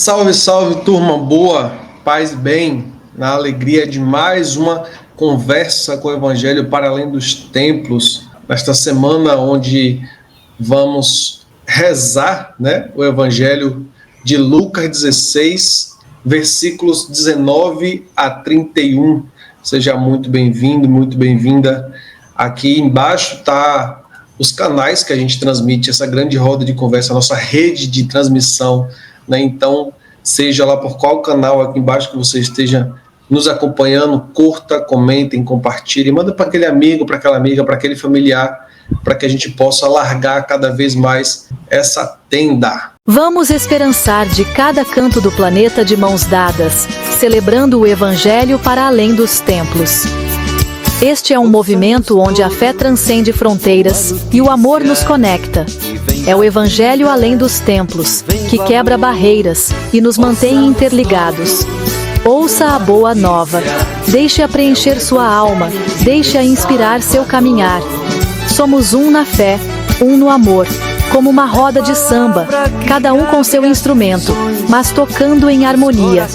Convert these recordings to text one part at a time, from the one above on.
Salve, salve, turma boa, paz e bem, na alegria de mais uma conversa com o Evangelho para além dos templos, nesta semana onde vamos rezar, o Evangelho de Lucas 16, versículos 19 a 31. Seja muito bem-vindo, muito bem-vinda. Aqui embaixo está os canais que a gente transmite essa grande roda de conversa, a nossa rede de transmissão, Então, seja lá por qual canal aqui embaixo que você esteja nos acompanhando, curta, comentem, compartilhem, manda para aquele amigo, para aquela amiga, para aquele familiar, para que a gente possa alargar cada vez mais essa tenda. Vamos esperançar de cada canto do planeta de mãos dadas, celebrando o Evangelho para além dos templos. Este é um movimento onde a fé transcende fronteiras e o amor nos conecta. É o Evangelho além dos templos, que quebra barreiras e nos mantém interligados. Ouça a boa nova. Deixe-a preencher sua alma, deixe-a inspirar seu caminhar. Somos um na fé, um no amor, como uma roda de samba, cada um com seu instrumento, mas tocando em harmonia.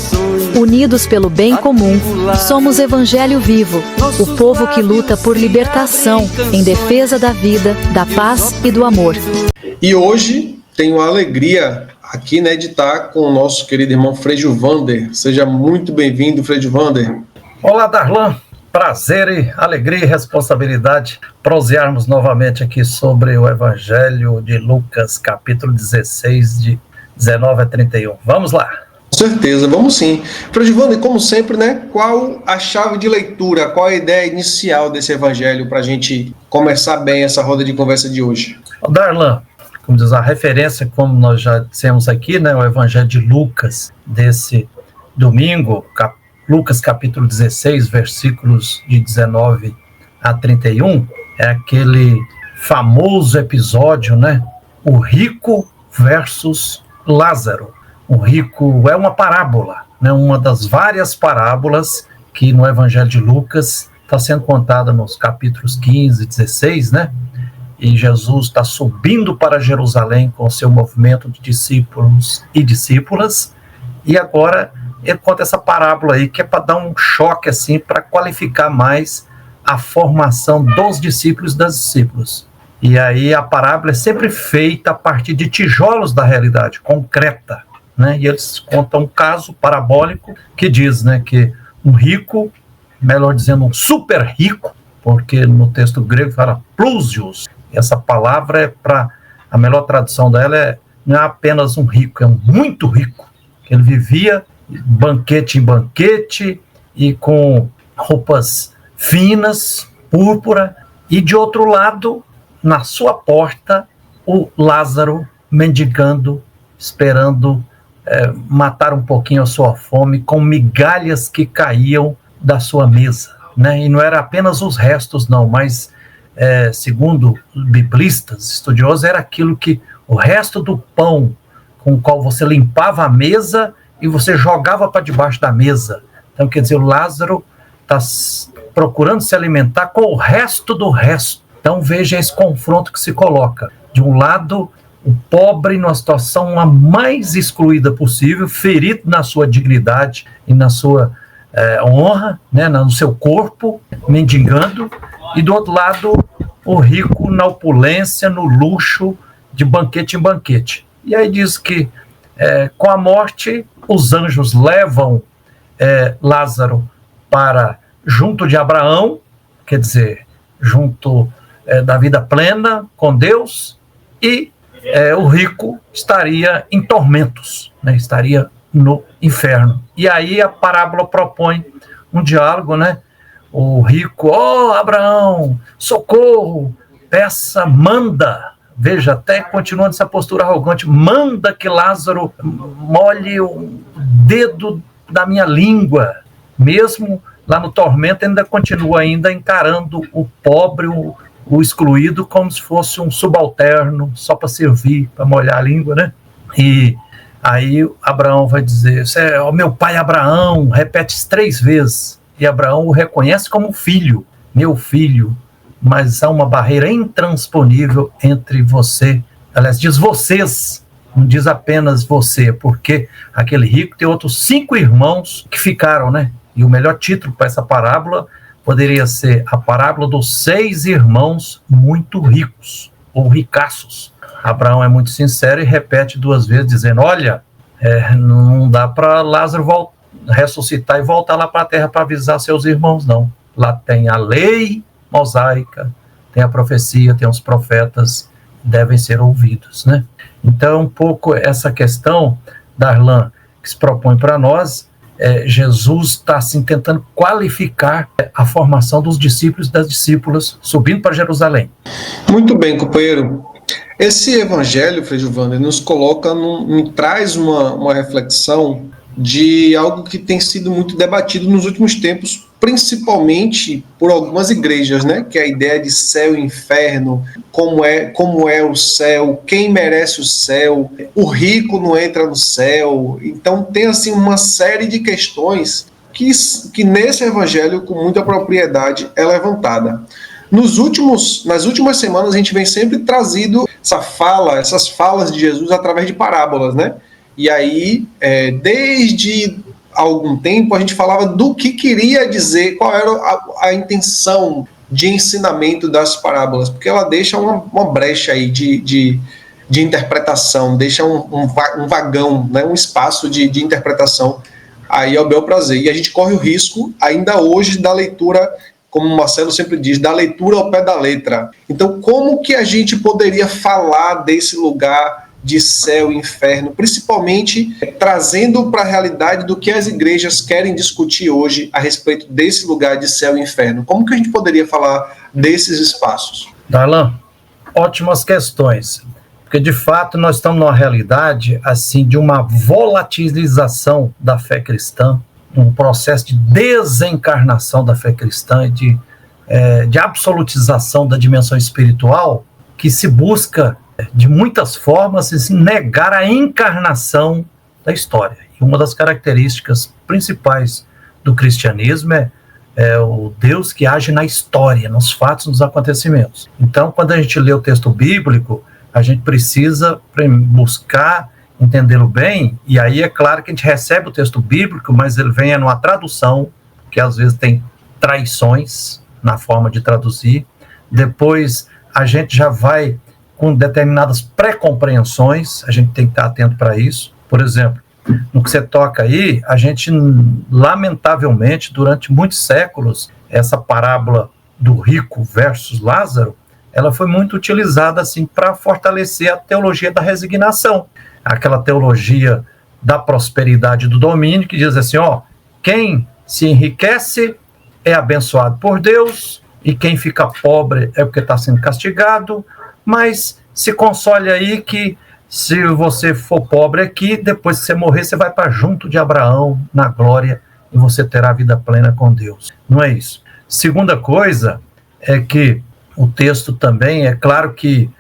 Unidos pelo bem comum, somos Evangelho vivo, o povo que luta por libertação, em defesa da vida, da paz e do amor. E hoje tenho a alegria aqui de estar com o nosso querido irmão Frei Gilvander. Seja muito bem-vindo, Frei Gilvander. Olá, Darlan. Prazer, alegria e responsabilidade prosearmos novamente aqui sobre o Evangelho de Lucas, capítulo 16, de 19 a 31. Vamos lá. Com certeza, vamos sim. Frei Gilvander, como sempre, qual a chave de leitura, qual a ideia inicial desse Evangelho para a gente começar bem essa roda de conversa de hoje? Darlan, como diz a referência, como nós já dissemos aqui, o Evangelho de Lucas, desse domingo, Lucas capítulo 16, versículos de 19 a 31, é aquele famoso episódio, o rico versus Lázaro. O rico é uma parábola, uma das várias parábolas que no Evangelho de Lucas está sendo contada nos capítulos 15 e 16, E Jesus está subindo para Jerusalém com o seu movimento de discípulos e discípulas, e agora ele conta essa parábola aí, que é para dar um choque, assim, para qualificar mais a formação dos discípulos e das discípulas. E aí a parábola é sempre feita a partir de tijolos da realidade concreta, E eles contam um caso parabólico que diz, que um rico, melhor dizendo, um super rico, porque no texto grego fala plusios, essa palavra a melhor tradução dela não é apenas um rico, é um muito rico, que ele vivia banquete em banquete e com roupas finas, púrpura, e de outro lado, na sua porta, o Lázaro mendigando, esperando matar um pouquinho a sua fome com migalhas que caíam da sua mesa, E não era apenas os restos, não, mas segundo biblistas, estudiosos, era aquilo que o resto do pão com o qual você limpava a mesa e você jogava para debaixo da mesa. Então, quer dizer, o Lázaro está procurando se alimentar com o resto do resto. Então, veja esse confronto que se coloca. De um lado, o pobre numa situação a mais excluída possível, ferido na sua dignidade e na sua honra, no seu corpo, mendigando. E do outro lado, o rico na opulência, no luxo, de banquete em banquete. E aí diz que com a morte, os anjos levam Lázaro para junto de Abraão, quer dizer, junto da vida plena com Deus, e o rico estaria em tormentos, estaria no inferno. E aí a parábola propõe um diálogo, O rico, Abraão, socorro, peça, manda. Veja, até continuando essa postura arrogante, manda que Lázaro molhe o dedo da minha língua. Mesmo lá no tormento, ainda continua encarando o pobre, o excluído, como se fosse um subalterno, só para servir, para molhar a língua, E aí Abraão vai dizer, meu pai Abraão, repete 3 vezes. E Abraão o reconhece como filho, meu filho, mas há uma barreira intransponível entre você, aliás, diz vocês Não diz apenas você, porque aquele rico tem outros 5 irmãos que ficaram, né? E o melhor título para essa parábola poderia ser a parábola dos 6 irmãos muito ricos, ou ricaços. Abraão é muito sincero e repete 2 vezes, dizendo, olha, não dá para Lázaro ressuscitar e voltar lá para a terra para avisar seus irmãos, não. Lá tem a lei mosaica, tem a profecia, tem os profetas, devem ser ouvidos, né? Então, um pouco essa questão, Darlan, que se propõe para nós, Jesus está assim, tentando qualificar a formação dos discípulos e das discípulas subindo para Jerusalém. Muito bem, companheiro. Esse evangelho, Frei Giovanni, nos coloca, traz uma reflexão de algo que tem sido muito debatido nos últimos tempos, principalmente por algumas igrejas, né? Que é a ideia de céu e inferno, como é o céu, quem merece o céu, o rico não entra no céu. Então tem assim uma série de questões que nesse evangelho, com muita propriedade, é levantada. Nas últimas semanas, a gente vem sempre trazendo essas falas de Jesus através de parábolas, né? E aí, desde algum tempo, a gente falava do que queria dizer, qual era a intenção de ensinamento das parábolas, porque ela deixa uma brecha aí de interpretação, deixa um vagão, né, um espaço de interpretação aí ao bel prazer. E a gente corre o risco, ainda hoje, da leitura, como o Marcelo sempre diz, da leitura ao pé da letra. Então, como que a gente poderia falar desse lugar de céu e inferno, principalmente trazendo para a realidade do que as igrejas querem discutir hoje a respeito desse lugar de céu e inferno? Como que a gente poderia falar desses espaços? Darlan, ótimas questões, porque de fato nós estamos numa realidade assim de uma volatilização da fé cristã, um processo de desencarnação da fé cristã e de absolutização da dimensão espiritual, que se busca de muitas formas assim, negar a encarnação da história. E uma das características principais do cristianismo é o Deus que age na história, nos fatos, nos acontecimentos. Então, quando a gente lê o texto bíblico, a gente precisa buscar entendê-lo bem, e aí é claro que a gente recebe o texto bíblico, mas ele vem numa tradução, que às vezes tem traições na forma de traduzir. Depois a gente já vai com determinadas pré-compreensões, a gente tem que estar atento para isso. Por exemplo, no que você toca aí, a gente, lamentavelmente, durante muitos séculos, essa parábola do rico versus Lázaro, ela foi muito utilizada assim, para fortalecer a teologia da resignação, aquela teologia da prosperidade do domínio, que diz assim, quem se enriquece é abençoado por Deus, e quem fica pobre é porque está sendo castigado, mas se console aí que se você for pobre aqui, depois que você morrer, você vai para junto de Abraão na glória e você terá a vida plena com Deus. Não é isso. Segunda coisa é que o texto também, é claro que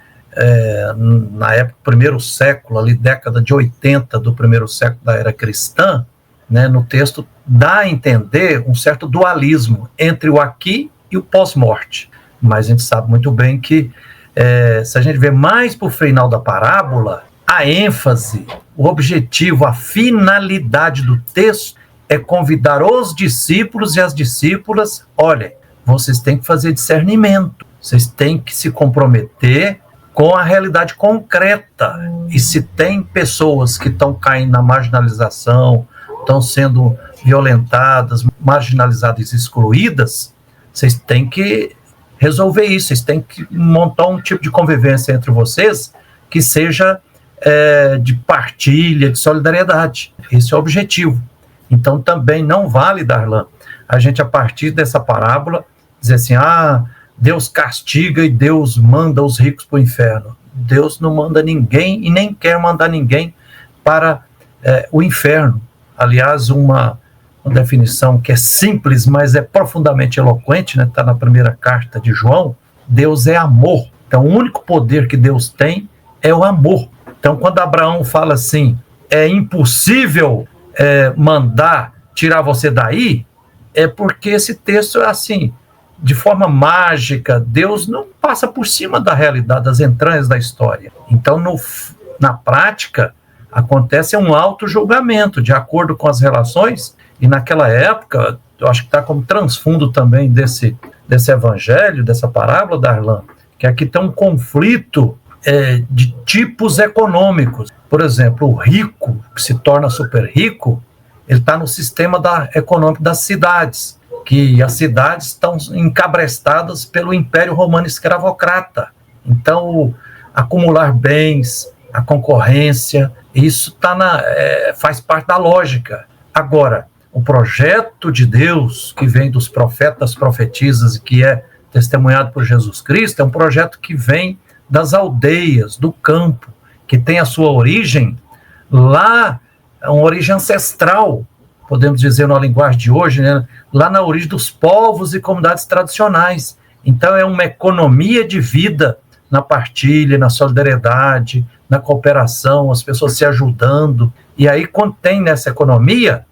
na época do primeiro século, ali década de 80 do primeiro século da era cristã, né, no texto dá a entender um certo dualismo entre o aqui e o pós-morte. Mas a gente sabe muito bem que se a gente vê mais para o final da parábola, a ênfase, o objetivo, a finalidade do texto é convidar os discípulos e as discípulas, olha, vocês têm que fazer discernimento, vocês têm que se comprometer com a realidade concreta. E se tem pessoas que estão caindo na marginalização, estão sendo violentadas, marginalizadas e excluídas, vocês têm que resolver isso, vocês têm que montar um tipo de convivência entre vocês que seja de partilha, de solidariedade. Esse é o objetivo. Então também não vale, Darlan, a gente a partir dessa parábola dizer assim, Deus castiga e Deus manda os ricos para o inferno. Deus não manda ninguém e nem quer mandar ninguém para o inferno. Aliás, uma definição que é simples, mas é profundamente eloquente, né? Está na primeira carta de João, Deus é amor. Então, o único poder que Deus tem é o amor. Então, quando Abraão fala assim, é impossível mandar tirar você daí, é porque esse texto é assim, de forma mágica, Deus não passa por cima da realidade, das entranhas da história. Então, na prática, acontece um auto-julgamento, de acordo com as relações, e naquela época, eu acho que está como transfundo também desse evangelho, dessa parábola, Darlan, que aqui tem um conflito de tipos econômicos. Por exemplo, o rico, que se torna super rico, ele está no sistema econômico das cidades, que as cidades estão encabrestadas pelo Império Romano escravocrata. Então, acumular bens, a concorrência, isso faz parte da lógica. Agora, o projeto de Deus, que vem dos profetas, profetisas, e que é testemunhado por Jesus Cristo, é um projeto que vem das aldeias, do campo, que tem a sua origem lá, uma origem ancestral, podemos dizer na linguagem de hoje, né? Lá na origem dos povos e comunidades tradicionais. Então é uma economia de vida na partilha, na solidariedade, na cooperação, as pessoas se ajudando. E aí, quando tem nessa economia,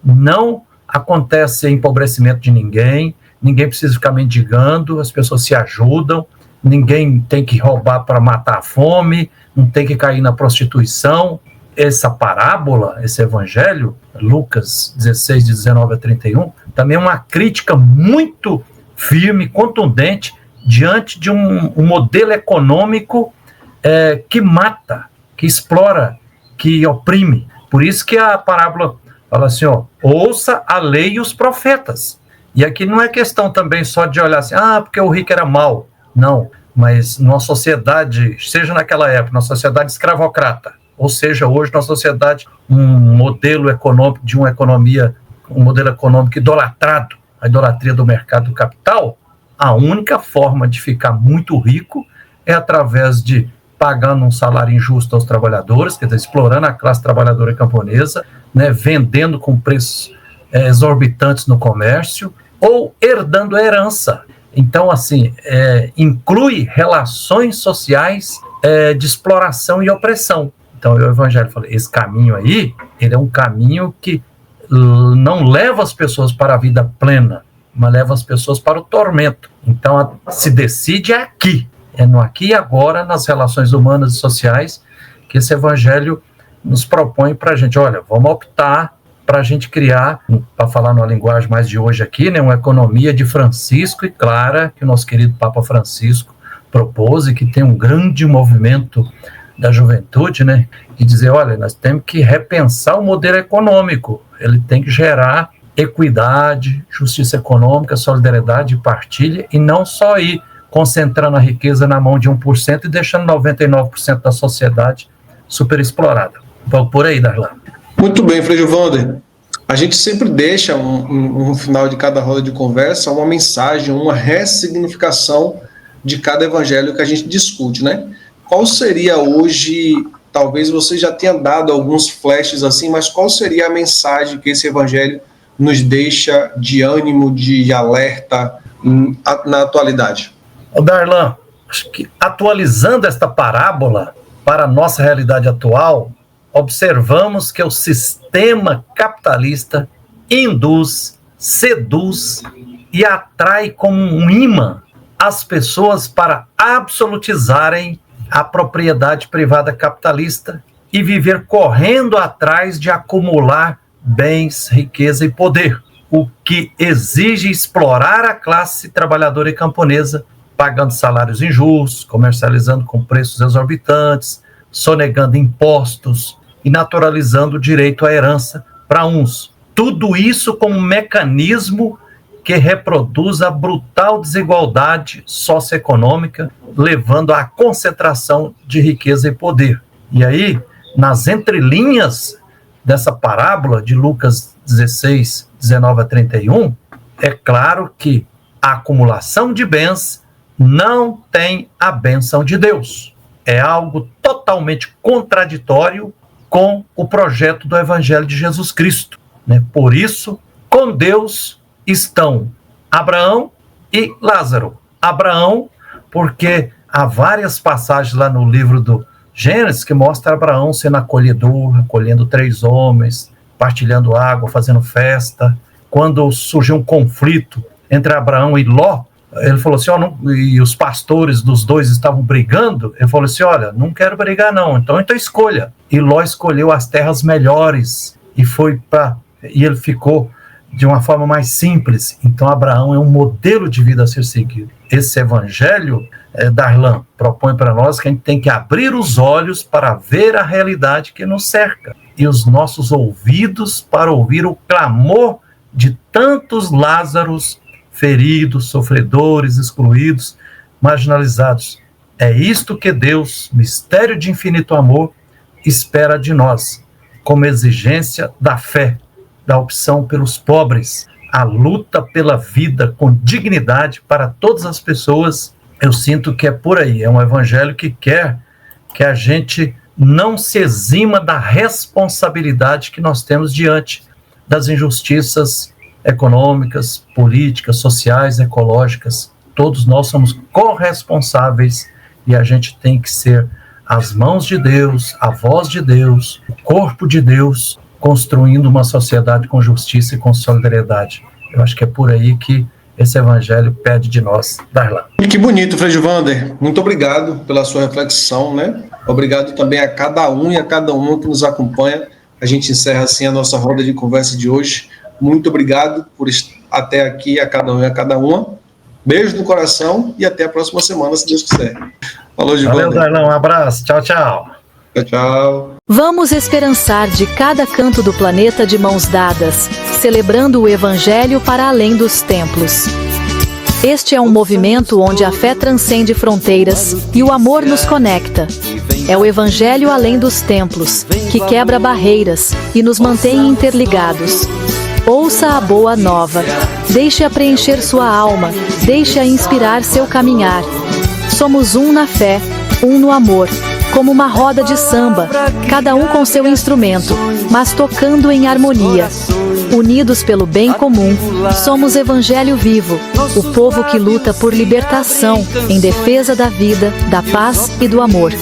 não acontece empobrecimento de ninguém precisa ficar mendigando, as pessoas se ajudam, ninguém tem que roubar para matar a fome, não tem que cair na prostituição. Essa parábola, esse evangelho, Lucas 16, de 19 a 31, também é uma crítica muito firme, contundente, diante de um modelo econômico que mata, que explora, que oprime. Por isso que a parábola fala assim, ouça a lei e os profetas. E aqui não é questão também só de olhar assim, porque o rico era mau. Não, mas numa sociedade, seja naquela época, numa sociedade escravocrata, ou seja, hoje na sociedade, um modelo econômico, um modelo econômico idolatrado, a idolatria do mercado do capital, a única forma de ficar muito rico é através de pagando um salário injusto aos trabalhadores, quer dizer, explorando a classe trabalhadora camponesa, né, vendendo com preços exorbitantes no comércio, ou herdando a herança. Então, assim, inclui relações sociais de exploração e opressão. Então, o Evangelho fala, esse caminho aí, ele é um caminho que não leva as pessoas para a vida plena, mas leva as pessoas para o tormento. Então, se decide aqui, no aqui e agora, nas relações humanas e sociais, que esse Evangelho nos propõe para a gente, olha, vamos optar para a gente criar, para falar numa linguagem mais de hoje aqui, né, uma economia de Francisco e Clara, que o nosso querido Papa Francisco propôs e que tem um grande movimento da juventude, né, e dizer, olha, nós temos que repensar o modelo econômico, ele tem que gerar equidade, justiça econômica, solidariedade e partilha, e não só ir concentrando a riqueza na mão de 1% e deixando 99% da sociedade superexplorada. Então, por aí, Darlan. Muito bem, Frei Gilvander. A gente sempre deixa, no final de cada roda de conversa, uma mensagem, uma ressignificação de cada evangelho que a gente discute, né? Qual seria hoje, talvez você já tenha dado alguns flashes assim, mas qual seria a mensagem que esse evangelho nos deixa de ânimo, de alerta na atualidade? Darlan, acho que atualizando esta parábola para a nossa realidade atual, observamos que o sistema capitalista induz, seduz e atrai como um imã as pessoas para absolutizarem a propriedade privada capitalista e viver correndo atrás de acumular bens, riqueza e poder, o que exige explorar a classe trabalhadora e camponesa, pagando salários injustos, comercializando com preços exorbitantes, sonegando impostos e naturalizando o direito à herança para uns. Tudo isso como um mecanismo que reproduz a brutal desigualdade socioeconômica, levando à concentração de riqueza e poder. E aí, nas entrelinhas dessa parábola de Lucas 16, 19 a 31, é claro que a acumulação de bens não tem a bênção de Deus. É algo totalmente contraditório com o projeto do Evangelho de Jesus Cristo, né? Por isso, com Deus estão Abraão e Lázaro. Abraão, porque há várias passagens lá no livro do Gênesis que mostra Abraão sendo acolhedor, acolhendo 3 homens, partilhando água, fazendo festa. Quando surgiu um conflito entre Abraão e Ló, Ele falou assim, e os pastores dos dois estavam brigando. Ele falou assim, olha, não quero brigar não, então escolha. E Ló escolheu as terras melhores e ele ficou de uma forma mais simples. Então Abraão é um modelo de vida a ser seguido. Esse evangelho, Darlan, propõe para nós que a gente tem que abrir os olhos para ver a realidade que nos cerca e os nossos ouvidos para ouvir o clamor de tantos Lázaros feridos, sofredores, excluídos, marginalizados. É isto que Deus, mistério de infinito amor, espera de nós, como exigência da fé, da opção pelos pobres, a luta pela vida com dignidade para todas as pessoas. Eu sinto que é por aí, é um evangelho que quer que a gente não se exima da responsabilidade que nós temos diante das injustiças econômicas, políticas, sociais, ecológicas. Todos nós somos corresponsáveis e a gente tem que ser as mãos de Deus, a voz de Deus, o corpo de Deus, construindo uma sociedade com justiça e com solidariedade. Eu acho que é por aí que esse evangelho pede de nós, Darlan. Que bonito, Frei Gilvander. Muito obrigado pela sua reflexão, né? Obrigado também a cada um e a cada uma que nos acompanha. A gente encerra assim a nossa roda de conversa de hoje. Muito obrigado por estar até aqui, a cada um e a cada uma. Beijo no coração e até a próxima semana, se Deus quiser. Falou, Gilvander. Valeu, Darlan. Um abraço. Tchau, tchau. Tchau, tchau. Vamos esperançar de cada canto do planeta de mãos dadas, celebrando o Evangelho para além dos templos. Este é um movimento onde a fé transcende fronteiras e o amor nos conecta. É o Evangelho além dos templos, que quebra barreiras e nos mantém interligados. Ouça a boa nova. Deixe-a preencher sua alma, deixe-a inspirar seu caminhar. Somos um na fé, um no amor. Como uma roda de samba, cada um com seu instrumento, mas tocando em harmonia. Unidos pelo bem comum, somos Evangelho vivo, o povo que luta por libertação, em defesa da vida, da paz e do amor.